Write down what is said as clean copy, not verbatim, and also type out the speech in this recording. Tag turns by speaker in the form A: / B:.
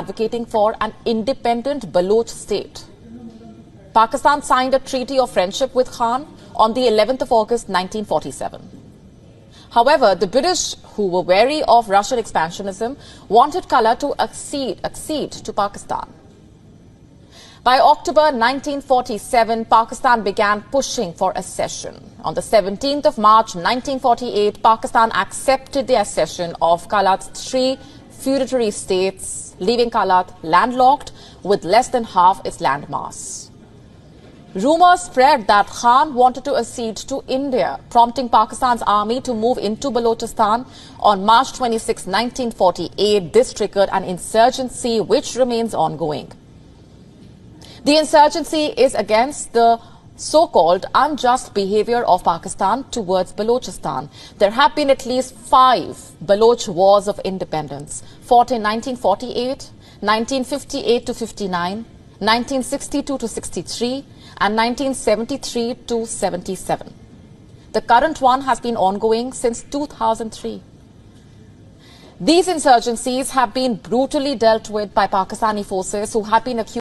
A: advocating for an independent Baloch state. Pakistan signed a treaty of friendship with Khan on the 11th of August 1947. However, the British, who were wary of Russian expansionism, wanted Qala to accede to Pakistan. By October 1947, Pakistan began pushing for accession. On the 17th of March 1948, Pakistan accepted the accession of Qalat's 3 feudatory states, leaving Qalat landlocked with less than half its landmass. Rumors spread that Khan wanted to accede to India, prompting Pakistan's army to move into Balochistan. On March 26, 1948, this triggered an insurgency which remains ongoing. The insurgency is against the so-called unjust behavior of Pakistan towards Balochistan. There have been at least 5 Baloch wars of independence, fought in 1948, 1958 to 59, 1962 to 63, and 1973 to 77. The current one has been ongoing since 2003. These insurgencies have been brutally dealt with by Pakistani forces who have been accused